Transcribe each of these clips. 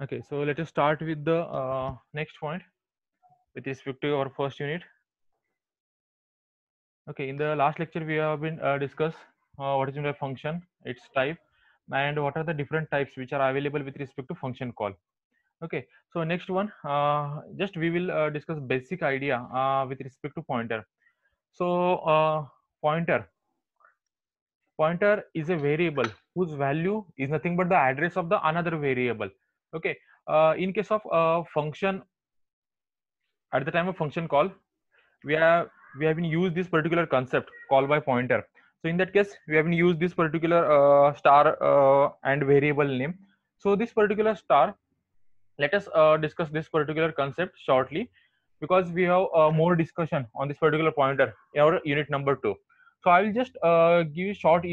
Okay, so let us start with the next point with respect to our first unit. Okay, in the last lecture we have been discussed what is a function, its type, and what are the different types which are available with respect to function call. Okay, so next one, just we will discuss basic idea with respect to pointer. So pointer pointer is a variable whose value is nothing but the address of the another variable. Okay, in case of function, at the time of function call, we have we have been used this particular concept call by pointer. So in that case we have been used this particular star and variable name. So this particular star, let us discuss this particular concept shortly, because we have more discussion on this particular pointer in our unit number 2. So I will just give you short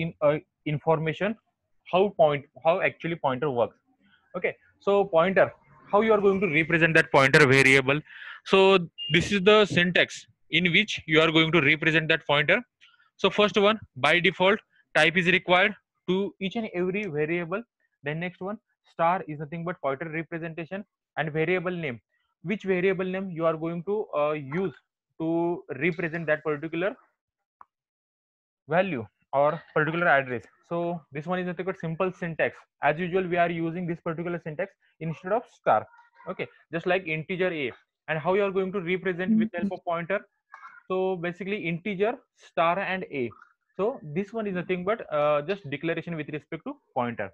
information how actually pointer works. Okay, so pointer, how you are going to represent that pointer variable. So this is the syntax in which you are going to represent that pointer. So first one, by default type is required to each and every variable. Then next one, star is nothing but pointer representation, and variable name, which variable name you are going to use to represent that particular value or particular address. So this one is nothing but simple syntax. As usual, we are using this particular syntax instead of star. Okay, just like integer a. And how you are going to represent with help of pointer? So basically integer, star and a. So this one is nothing but just declaration with respect to pointer.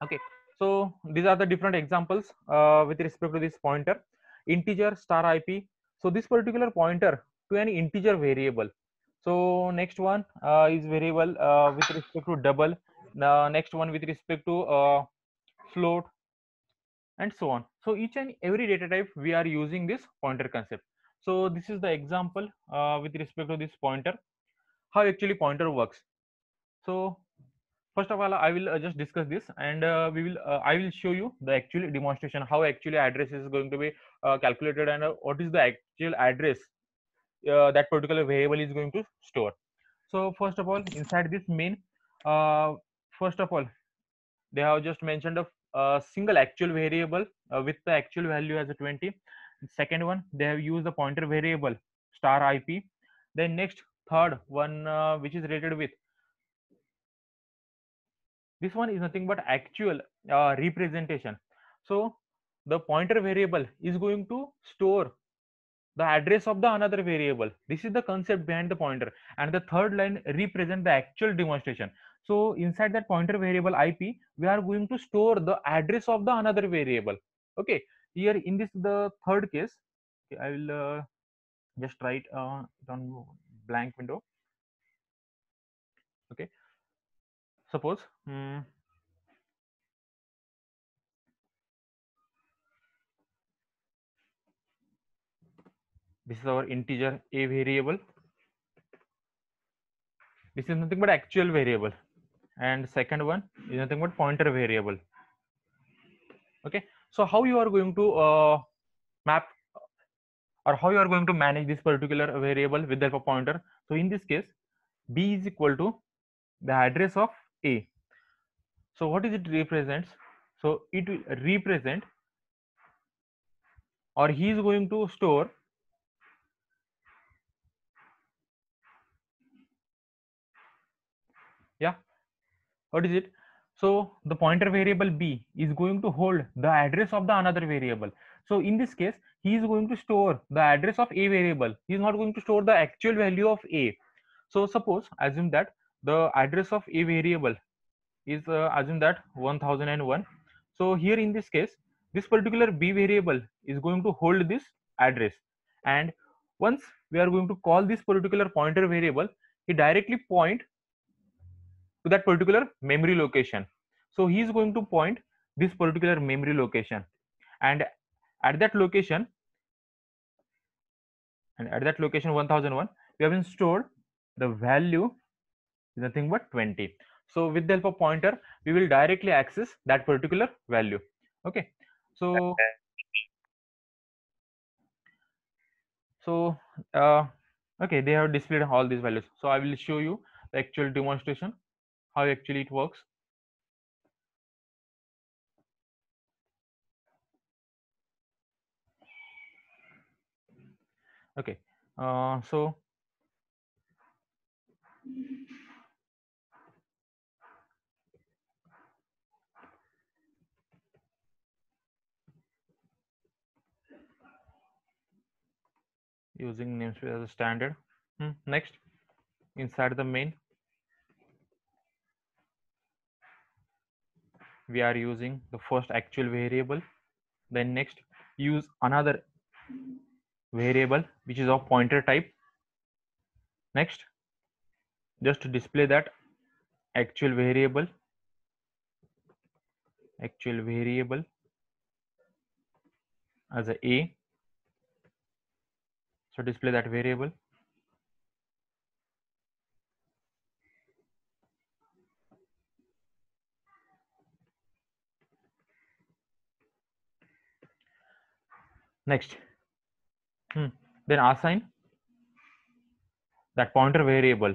Okay, so these are the different examples with respect to this pointer. Integer, star ip. So this particular pointer to an integer variable. So next one is variable with respect to double. Next one with respect to float, and so on. So each and every data type we are using this pointer concept. So this is the example with respect to this pointer, how actually pointer works. So first of all, I will just discuss this, and I will show you the actual demonstration how actually address is going to be calculated, and what is the actual address that particular variable is going to store. So first of all, inside this main, uh, first of all, they have just mentioned a single actual variable with the actual value as a 20. Second one, they have used the pointer variable star ip. Then next, third one, which is related with this one, is nothing but actual representation. So the pointer variable is going to store the address of the another variable. This is the concept behind the pointer. And the third line represent the actual demonstration. So inside that pointer variable ip, we are going to store the address of the another variable. Okay, here in this the third case, okay, I will just write it on blank window. Okay, suppose this is our integer a variable. This is nothing but actual variable, and second one is nothing but pointer variable. Okay, so how you are going to map, or how you are going to manage this particular variable with the help of pointer? So in this case, b is equal to the address of a. So what is it represents? So it will represent, or he is going to store, yeah, what is it? So the pointer variable b is going to hold the address of the another variable. So in this case, he is going to store the address of a variable. He is not going to store the actual value of a. So suppose, assume that the address of a variable is assume that 1001. So here in this case, this particular b variable is going to hold this address, and once we are going to call this particular pointer variable, he directly point to that particular memory location. So he is going to point this particular memory location, and at that location, 1001, we have been stored the value is nothing but 20. So with the help of pointer, we will directly access that particular value. Okay, so so okay, they have displayed all these values. So I will show you the actual demonstration how actually it works. Okay, so using namespace as a standard. Next, inside the main, we are using the first actual variable. Then next, use another variable which is of pointer type. Next, just to display that actual variable as a. So display that variable. Next, then assign that pointer variable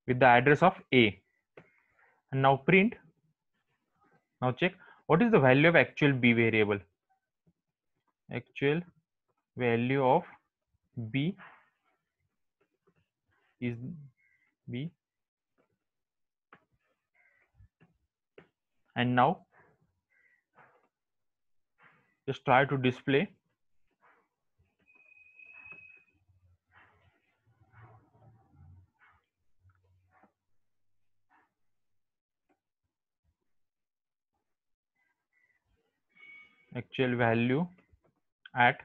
with the address of a, and now print. Now check what is the value of actual b variable. Actual value of b is b, and now just try to display actual value at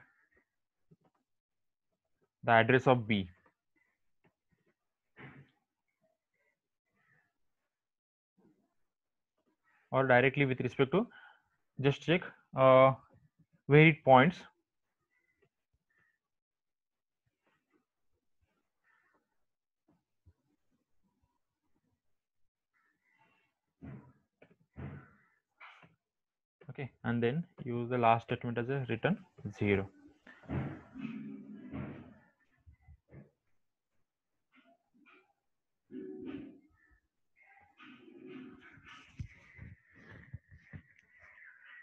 the address of b, or directly with respect to, just check where it points. Okay, and then use the last statement as a return 0.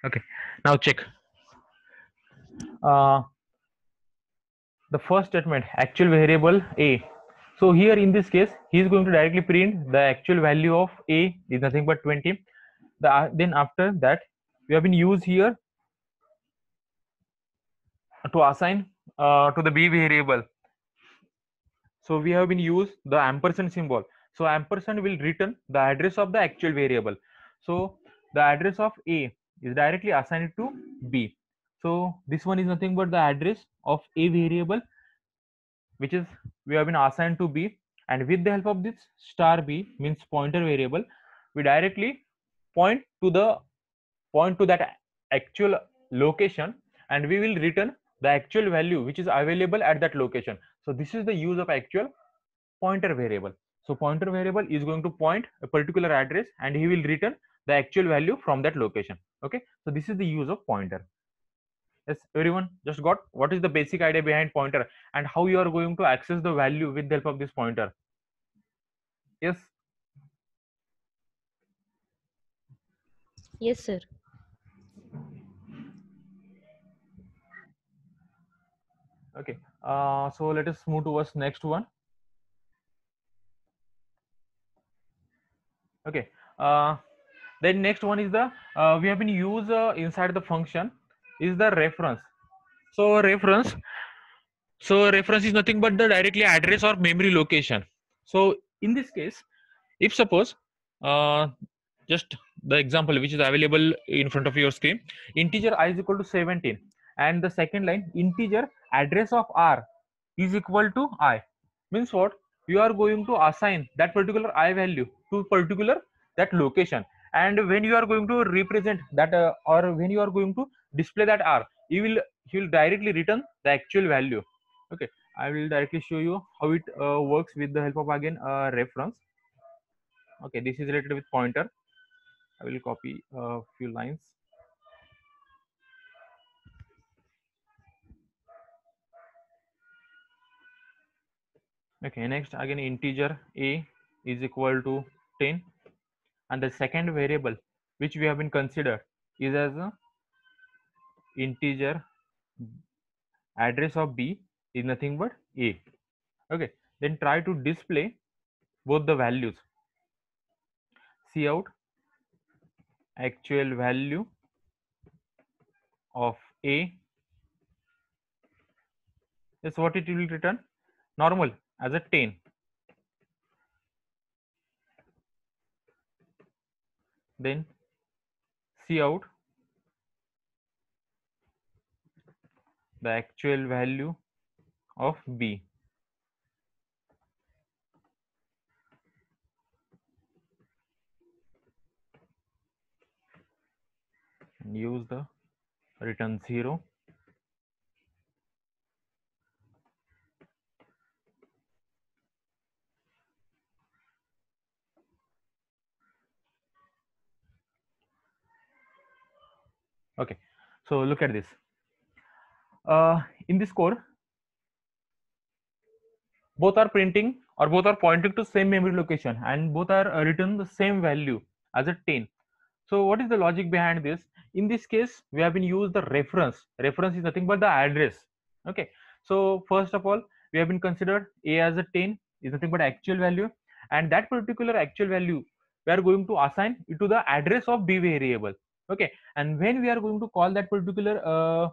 Okay, now check the first statement, actual variable a. So here in this case, he is going to directly print the actual value of a is nothing but 20. Then after that, we have been used here to assign to the b variable. So we have been used the ampersand symbol. So ampersand will return the address of the actual variable. So the address of a is directly assigned to b. So this one is nothing but the address of a variable, which is we have been assigned to b, and with the help of this star b means pointer variable, we directly point to that actual location, and we will return the actual value which is available at that location. So this is the use of actual pointer variable. So pointer variable is going to point a particular address, and he will return the actual value from that location. Okay, so this is the use of pointer. Yes, everyone just got what is the basic idea behind pointer and how you are going to access the value with the help of this pointer? Yes. Yes, sir. Okay, so let us move towards next one. Okay, then next one is the we have been used inside the function is the reference. So reference is nothing but the directly address or memory location. So in this case, if suppose uh, just the example which is available in front of your screen, integer I is equal to 17, and the second line, integer address of r is equal to I, means what, you are going to assign that particular I value to particular that location, and when you are going to represent that or when you are going to display that r, he will directly return the actual value. Okay, I will directly show you how it works with the help of again reference. Okay, this is related with pointer. I will copy a few lines. Okay, next again integer a is equal to 10, and the second variable which we have been considered is as a integer address of B is nothing but A. Okay, then try to display both the values. Cout actual value of A is what it will return, normal as a 10. Then Cout the actual value of B. And use the return 0. Okay, so look at this. In this code, both are printing or both are pointing to same memory location, and both are return the same value as a 10. So what is the logic behind this? In this case, we have been used the reference. Reference is nothing but the address. Okay, so first of all, we have been considered A as a 10 is nothing but actual value, and that particular actual value we are going to assign it to the address of B variable. Okay, and when we are going to call that particular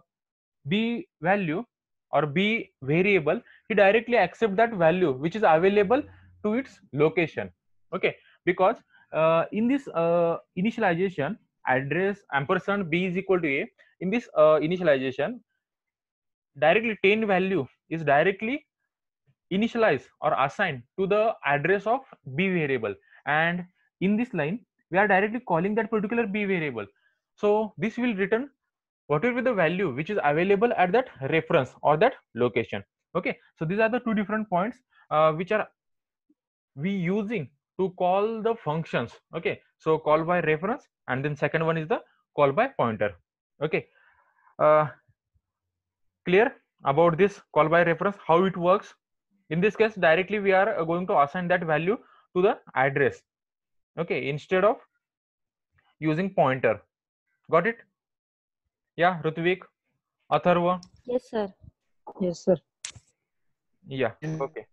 B value or B variable, he directly accept that value which is available to its location. Okay, because in this initialization, address ampersand B is equal to A, in this initialization, directly 10 value is directly initialized or assigned to the address of B variable, and in this line we are directly calling that particular B variable. So this will return what will be the value which is available at that reference or that location. Okay, so these are the two different points which are we using to call the functions. Okay, so call by reference, and then second one is the call by pointer. Okay, uh, clear about this call by reference, how it works? In this case, directly we are going to assign that value to the address. Okay, instead of using pointer. Got it? Yeah, Rutvik, Atharva. Yes, sir. Yes, sir. Yeah, okay.